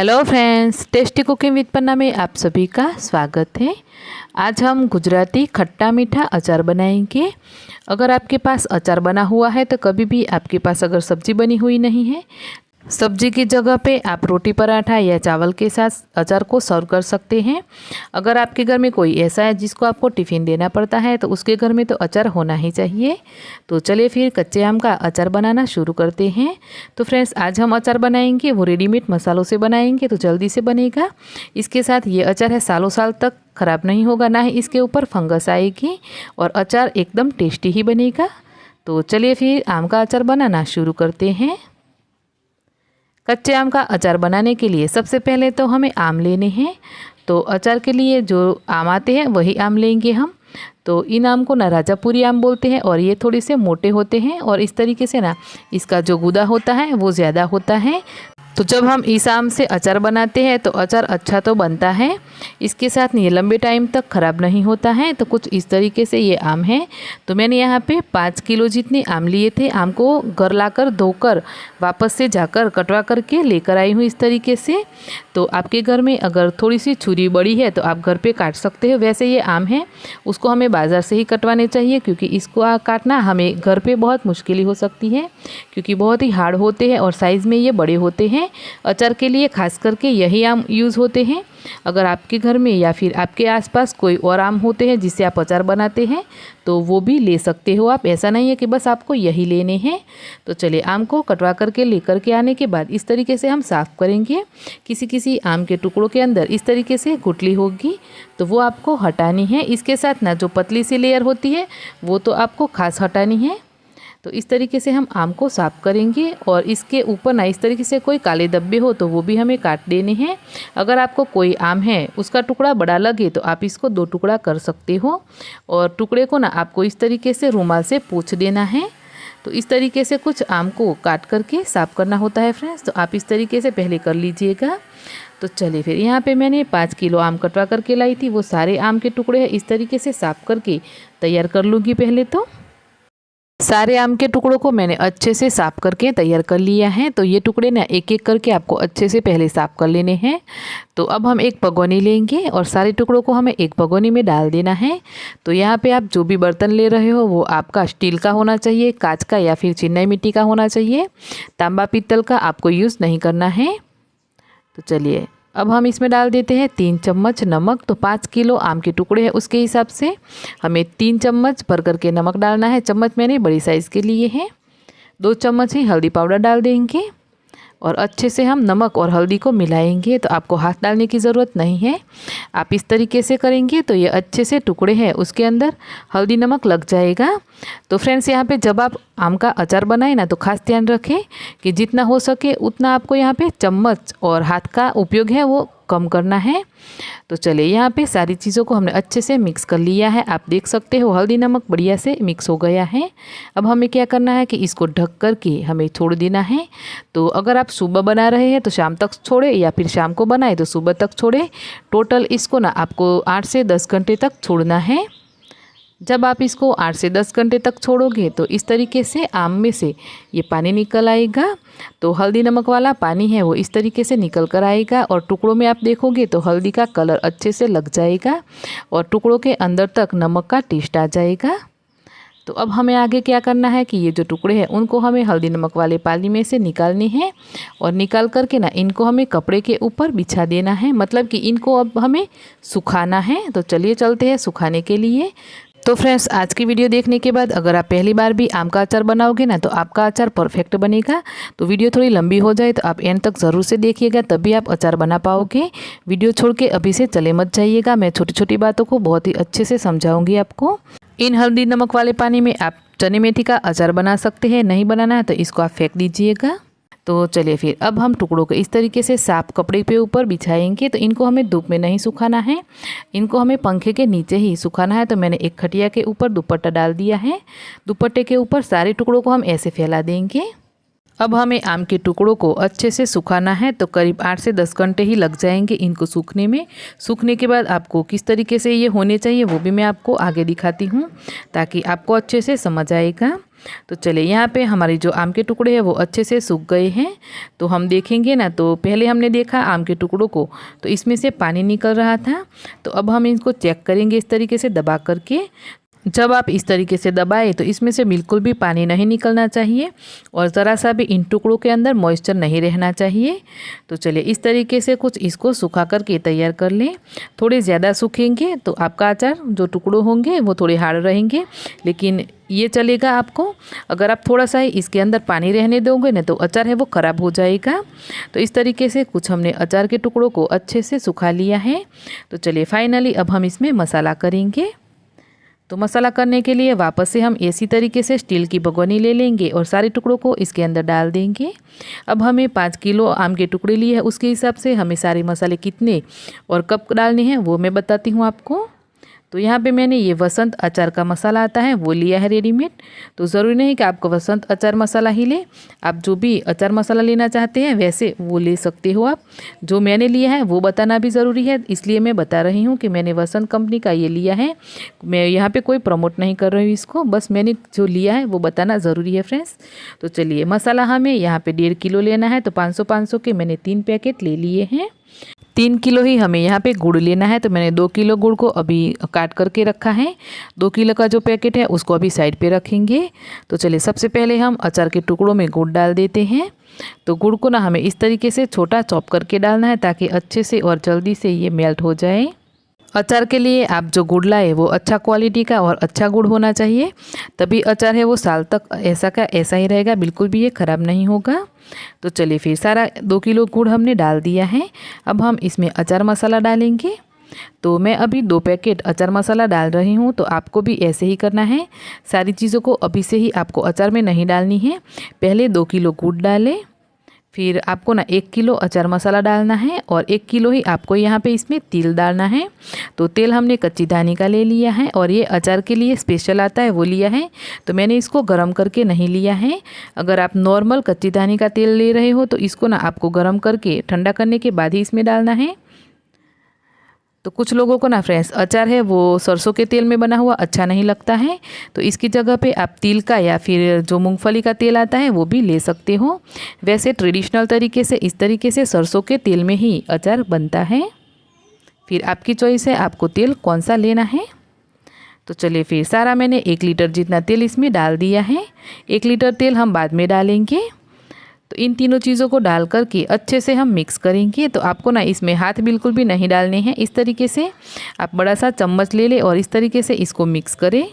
Hello friends, tasty cooking with Panna में आप सभी का स्वागत है। आज हम गुजराती खट्टा मीठा अचार बनाएंगे। अगर आपके पास अचार बना हुआ है तो कभी भी आपके पास अगर सब्जी बनी हुई नहीं है, सब्जी की जगह पे आप रोटी पराठा या चावल के साथ अचार को सर्व कर सकते हैं। अगर आपके घर में कोई ऐसा है जिसको आपको टिफ़िन देना पड़ता है तो उसके घर में तो अचार होना ही चाहिए। तो चलिए फिर कच्चे आम का अचार बनाना शुरू करते हैं। तो फ्रेंड्स, आज हम अचार बनाएंगे वो रेडीमेड मसालों से बनाएंगे तो जल्दी से बनेगा। इसके साथ ये अचार है सालों साल तक ख़राब नहीं होगा, ना ही इसके ऊपर फंगस आएगी और अचार एकदम टेस्टी ही बनेगा। तो चलिए फिर आम का अचार बनाना शुरू करते हैं। कच्चे आम का अचार बनाने के लिए सबसे पहले तो हमें आम लेने हैं। तो अचार के लिए जो आम आते हैं वही आम लेंगे हम। तो इन आम को ना राजापुरी आम बोलते हैं और ये थोड़े से मोटे होते हैं और इस तरीके से ना इसका जो गूदा होता है वो ज़्यादा होता है। तो जब हम इस आम से अचार बनाते हैं तो अचार अच्छा तो बनता है, इसके साथ ये लंबे टाइम तक ख़राब नहीं होता है। तो कुछ इस तरीके से ये आम है। तो मैंने यहाँ पे 5 किलो जितने आम लिए थे। आम को घर लाकर धोकर वापस से जाकर कटवा करके लेकर आई हूँ इस तरीके से। तो आपके घर में अगर थोड़ी सी छुरी बड़ी है तो आप घर पे काट सकते हो। वैसे ये आम है उसको हमें बाज़ार से ही कटवाने चाहिए, क्योंकि इसको काटना हमें घर पे बहुत मुश्किल हो सकती है, क्योंकि बहुत ही हार्ड होते हैं और साइज़ में ये बड़े होते हैं। अचार के लिए खास करके यही आम यूज़ होते हैं। अगर आपके घर में या फिर आपके आसपास कोई और आम होते हैं जिससे आप अचार बनाते हैं तो वो भी ले सकते हो आप। ऐसा नहीं है कि बस आपको यही लेने हैं। तो चलिए, आम को कटवा करके लेकर के आने के बाद इस तरीके से हम साफ़ करेंगे। किसी किसी आम के टुकड़ों के अंदर इस तरीके से गुठली होगी तो वो आपको हटानी है। इसके साथ ना जो पतली सी लेयर होती है वो तो आपको खास हटानी है। तो इस तरीके से हम आम को साफ़ करेंगे और इसके ऊपर ना इस तरीके से कोई काले धब्बे हो तो वो भी हमें काट देने हैं। अगर आपको कोई आम है उसका टुकड़ा बड़ा लगे तो आप इसको 2 टुकड़ा कर सकते हो और टुकड़े को ना आपको इस तरीके से रुमाल से पोंछ देना है। तो इस तरीके से कुछ आम को काट करके साफ़ करना होता है फ्रेंड्स। तो आप इस तरीके से पहले कर लीजिएगा। तो चलिए फिर, यहाँ पे मैंने 5 किलो आम कटवा करके लाई थी। वो सारे आम के टुकड़े इस तरीके से साफ़ करके तैयार कर लूँगी। पहले तो सारे आम के टुकड़ों को मैंने अच्छे से साफ़ करके तैयार कर लिया है। तो ये टुकड़े ना एक एक करके आपको अच्छे से पहले साफ़ कर लेने हैं। तो अब हम एक भगोनी लेंगे और सारे टुकड़ों को हमें एक भगोनी में डाल देना है। तो यहाँ पे आप जो भी बर्तन ले रहे हो वो आपका स्टील का होना चाहिए, कांच का या फिर चिनाई मिट्टी का होना चाहिए। तांबा पीतल का आपको यूज़ नहीं करना है। तो चलिए, अब हम इसमें डाल देते हैं 3 चम्मच नमक। तो 5 किलो आम के टुकड़े हैं उसके हिसाब से हमें 3 चम्मच भर करके नमक डालना है। चम्मच मैंने बड़ी साइज़ के लिए हैं। 2 चम्मच ही हल्दी पाउडर डाल देंगे और अच्छे से हम नमक और हल्दी को मिलाएंगे। तो आपको हाथ डालने की ज़रूरत नहीं है, आप इस तरीके से करेंगे तो ये अच्छे से टुकड़े हैं उसके अंदर हल्दी नमक लग जाएगा। तो फ्रेंड्स, यहाँ पे जब आप आम का अचार बनाएं ना तो खास ध्यान रखें कि जितना हो सके उतना आपको यहाँ पे चम्मच और हाथ का उपयोग है वो कम करना है। तो चलिए, यहाँ पे सारी चीज़ों को हमने अच्छे से मिक्स कर लिया है। आप देख सकते हो हल्दी नमक बढ़िया से मिक्स हो गया है। अब हमें क्या करना है कि इसको ढक करके हमें छोड़ देना है। तो अगर आप सुबह बना रहे हैं तो शाम तक छोड़े या फिर शाम को बनाए तो सुबह तक छोड़े। टोटल इसको ना आपको 8 से 10 घंटे तक छोड़ना है। जब आप इसको 8 से 10 घंटे तक छोड़ोगे तो इस तरीके से आम में से ये पानी निकल आएगा। तो हल्दी नमक वाला पानी है वो इस तरीके से निकल कर आएगा और टुकड़ों में आप देखोगे तो हल्दी का कलर अच्छे से लग जाएगा और टुकड़ों के अंदर तक नमक का टेस्ट आ जाएगा। तो अब हमें आगे क्या करना है कि ये जो टुकड़े हैं उनको हमें हल्दी नमक वाले पानी में से निकालने हैं और निकाल करके ना इनको हमें कपड़े के ऊपर बिछा देना है, मतलब कि इनको अब हमें सुखाना है। तो चलिए चलते हैं सुखाने के लिए। तो फ्रेंड्स, आज की वीडियो देखने के बाद अगर आप पहली बार भी आम का अचार बनाओगे ना तो आपका अचार परफेक्ट बनेगा। तो वीडियो थोड़ी लंबी हो जाए तो आप एंड तक ज़रूर से देखिएगा, तभी आप अचार बना पाओगे। वीडियो छोड़ के अभी से चले मत जाइएगा। मैं छोटी छोटी बातों को बहुत ही अच्छे से समझाऊंगी आपको। इन हल्दी नमक वाले पानी में आप चने मेथी का अचार बना सकते हैं। नहीं बनाना है तो इसको आप फेंक दीजिएगा। तो चलिए फिर, अब हम टुकड़ों को इस तरीके से साफ कपड़े पे ऊपर बिछाएंगे। तो इनको हमें धूप में नहीं सुखाना है, इनको हमें पंखे के नीचे ही सुखाना है। तो मैंने एक खटिया के ऊपर दुपट्टा डाल दिया है। दुपट्टे के ऊपर सारे टुकड़ों को हम ऐसे फैला देंगे। अब हमें आम के टुकड़ों को अच्छे से सुखाना है। तो करीब 8 से 10 घंटे ही लग जाएंगे इनको सूखने में। सूखने के बाद आपको किस तरीके से ये होने चाहिए वो भी मैं आपको आगे दिखाती हूँ, ताकि आपको अच्छे से समझ आएगा। तो चलिए यहाँ पे हमारी जो आम के टुकड़े हैं वो अच्छे से सूख गए हैं। तो हम देखेंगे ना, तो पहले हमने देखा आम के टुकड़ों को तो इसमें से पानी निकल रहा था। तो अब हम इसको चेक करेंगे इस तरीके से दबा करके। जब आप इस तरीके से दबाएं तो इसमें से बिल्कुल भी पानी नहीं निकलना चाहिए और ज़रा सा भी इन टुकड़ों के अंदर मॉइस्चर नहीं रहना चाहिए। तो चलिए इस तरीके से कुछ इसको सुखा करके तैयार कर लें। थोड़े ज़्यादा सूखेंगे तो आपका अचार जो टुकड़ों होंगे वो थोड़े हार्ड रहेंगे, लेकिन ये चलेगा आपको। अगर आप थोड़ा सा ही इसके अंदर पानी रहने दोगे ना तो अचार है वो ख़राब हो जाएगा। तो इस तरीके से कुछ हमने अचार के टुकड़ों को अच्छे से सुखा लिया है। तो चलिए फाइनली अब हम इसमें मसाला करेंगे। तो मसाला करने के लिए वापस से हम इसी तरीके से स्टील की भगोनी ले लेंगे और सारे टुकड़ों को इसके अंदर डाल देंगे। अब हमें 5 किलो आम के टुकड़े लिए हैं, उसके हिसाब से हमें सारे मसाले कितने और कब डालने हैं वो मैं बताती हूँ आपको। तो यहाँ पे मैंने ये वसंत अचार का मसाला आता है वो लिया है रेडीमेड। तो ज़रूरी नहीं कि आपको वसंत अचार मसाला ही ले, आप जो भी अचार मसाला लेना चाहते हैं वैसे वो ले सकते हो आप। जो मैंने लिया है वो बताना भी ज़रूरी है, इसलिए मैं बता रही हूँ कि मैंने वसंत कंपनी का ये लिया है। मैं यहाँ पे कोई प्रमोट नहीं कर रही हूँ इसको, बस मैंने जो लिया है वो बताना ज़रूरी है फ्रेंड्स। तो चलिए मसाला हमें यहाँ पर 1.5 किलो लेना है, तो 500 के मैंने 3 पैकेट ले लिए हैं। 3 किलो ही हमें यहाँ पे गुड़ लेना है, तो मैंने 2 किलो गुड़ को अभी काट करके रखा है। 2 किलो का जो पैकेट है उसको अभी साइड पे रखेंगे। तो चलिए सबसे पहले हम अचार के टुकड़ों में गुड़ डाल देते हैं। तो गुड़ को ना हमें इस तरीके से छोटा चॉप करके डालना है ताकि अच्छे से और जल्दी से ये मेल्ट हो जाए। अचार के लिए आप जो गुड़ लाए वो अच्छा क्वालिटी का और अच्छा गुड़ होना चाहिए, तभी अचार है वो साल तक ऐसा का ऐसा ही रहेगा, बिल्कुल भी ये ख़राब नहीं होगा। तो चलिए फिर सारा 2 किलो गुड़ हमने डाल दिया है। अब हम इसमें अचार मसाला डालेंगे। तो मैं अभी 2 पैकेट अचार मसाला डाल रही हूँ, तो आपको भी ऐसे ही करना है। सारी चीज़ों को अभी से ही आपको अचार में नहीं डालनी है। पहले 2 किलो गुड़ डालें, फिर आपको ना 1 किलो अचार मसाला डालना है और 1 किलो ही आपको यहाँ पे इसमें तेल डालना है। तो तेल हमने कच्ची धानी का ले लिया है और ये अचार के लिए स्पेशल आता है वो लिया है। तो मैंने इसको गरम करके नहीं लिया है। अगर आप नॉर्मल कच्ची धानी का तेल ले रहे हो तो इसको ना आपको गरम करके ठंडा करने के बाद ही इसमें डालना है। तो कुछ लोगों को ना फ्रेंड्स अचार है वो सरसों के तेल में बना हुआ अच्छा नहीं लगता है, तो इसकी जगह पे आप तिल का या फिर जो मूंगफली का तेल आता है वो भी ले सकते हो। वैसे ट्रेडिशनल तरीके से इस तरीके से सरसों के तेल में ही अचार बनता है। फिर आपकी चॉइस है आपको तेल कौन सा लेना है। तो चलिए फिर सारा मैंने 1 लीटर जितना तेल इसमें डाल दिया है। 1 लीटर तेल हम बाद में डालेंगे। तो इन तीनों चीज़ों को डाल करके अच्छे से हम मिक्स करेंगे। तो आपको ना इसमें हाथ बिल्कुल भी नहीं डालने हैं। इस तरीके से आप बड़ा सा चम्मच ले लें और इस तरीके से इसको मिक्स करें।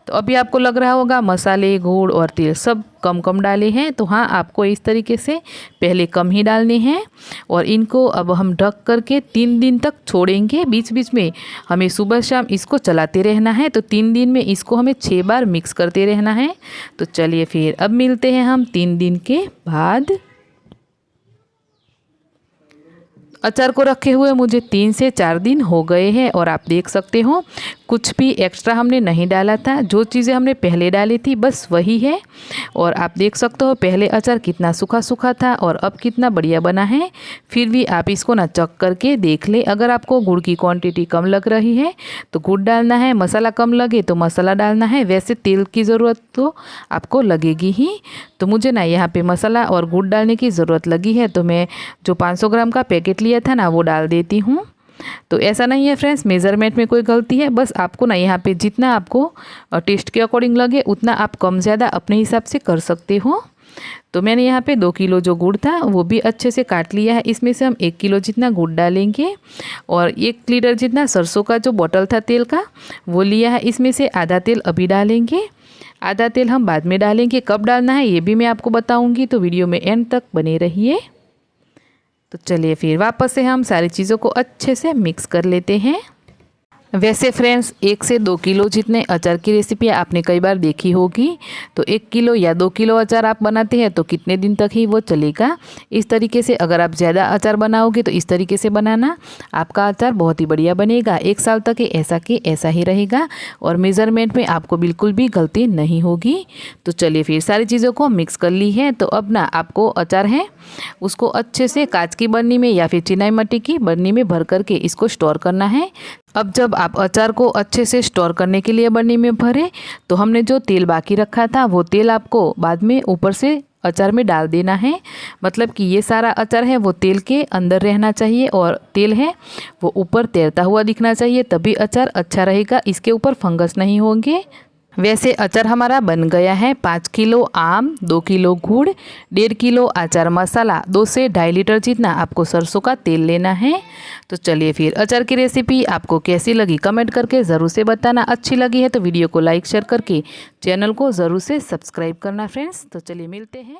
तो अभी आपको लग रहा होगा मसाले, गुड़ और तेल सब कम कम डाले हैं, तो हाँ आपको इस तरीके से पहले कम ही डालने हैं। और इनको अब हम ढक करके 3 दिन तक छोड़ेंगे। बीच बीच में हमें सुबह शाम इसको चलाते रहना है। तो 3 दिन में इसको हमें 6 बार मिक्स करते रहना है। तो चलिए फिर अब मिलते हैं हम 3 दिन के बाद। अचार को रखे हुए मुझे 3 से 4 दिन हो गए हैं और आप देख सकते हो कुछ भी एक्स्ट्रा हमने नहीं डाला था। जो चीज़ें हमने पहले डाली थी बस वही है। और आप देख सकते हो पहले अचार कितना सूखा सूखा था और अब कितना बढ़िया बना है। फिर भी आप इसको ना चख करके देख ले। अगर आपको गुड़ की क्वांटिटी कम लग रही है तो गुड़ डालना है, मसाला कम लगे तो मसाला डालना है। वैसे तेल की ज़रूरत तो आपको लगेगी ही। तो मुझे ना यहाँ पे मसाला और गुड़ डालने की ज़रूरत लगी है, तो मैं जो 500 ग्राम का पैकेट लिया था ना वो डाल देती हूँ। तो ऐसा नहीं है फ्रेंड्स मेज़रमेंट में कोई गलती है, बस आपको ना यहाँ पे जितना आपको टेस्ट के अकॉर्डिंग लगे उतना आप कम ज़्यादा अपने हिसाब से कर सकते हो। तो मैंने यहाँ पे 2 किलो जो गुड़ था वो भी अच्छे से काट लिया है। इसमें से हम 1 किलो जितना गुड़ डालेंगे और 1 लीटर जितना सरसों का जो बोतल था तेल का वो लिया है। इसमें से आधा तेल अभी डालेंगे, आधा तेल हम बाद में डालेंगे। कब डालना है ये भी मैं आपको बताऊँगी, तो वीडियो में एंड तक बने रहिए। तो चलिए फिर वापस से हम सारी चीज़ों को अच्छे से मिक्स कर लेते हैं। वैसे फ्रेंड्स 1 से 2 किलो जितने अचार की रेसिपी आपने कई बार देखी होगी। तो 1 किलो या 2 किलो अचार आप बनाते हैं तो कितने दिन तक ही वो चलेगा। इस तरीके से अगर आप ज़्यादा अचार बनाओगे तो इस तरीके से बनाना, आपका अचार बहुत ही बढ़िया बनेगा। 1 साल तक ऐसा कि ऐसा ही रहेगा और मेज़रमेंट में आपको बिल्कुल भी गलती नहीं होगी। तो चलिए फिर सारी चीज़ों को मिक्स कर ली है। तो अब ना आपको अचार है उसको अच्छे से कांच की बर्नी में या फिर चिनाई मिट्टी की बर्नी में भर करके इसको स्टोर करना है। अब जब आप अचार को अच्छे से स्टोर करने के लिए बर्नी में भरें तो हमने जो तेल बाकी रखा था वो तेल आपको बाद में ऊपर से अचार में डाल देना है। मतलब कि ये सारा अचार है वो तेल के अंदर रहना चाहिए और तेल है वो ऊपर तैरता हुआ दिखना चाहिए, तभी अचार अच्छा रहेगा, इसके ऊपर फंगस नहीं होंगे। वैसे अचार हमारा बन गया है। 5 किलो आम, 2 किलो गुड़, 1.5 किलो अचार मसाला, 2 से 2.5 लीटर जितना आपको सरसों का तेल लेना है। तो चलिए फिर अचार की रेसिपी आपको कैसी लगी कमेंट करके ज़रूर से बताना। अच्छी लगी है तो वीडियो को लाइक शेयर करके चैनल को ज़रूर से सब्सक्राइब करना फ्रेंड्स। तो चलिए मिलते हैं।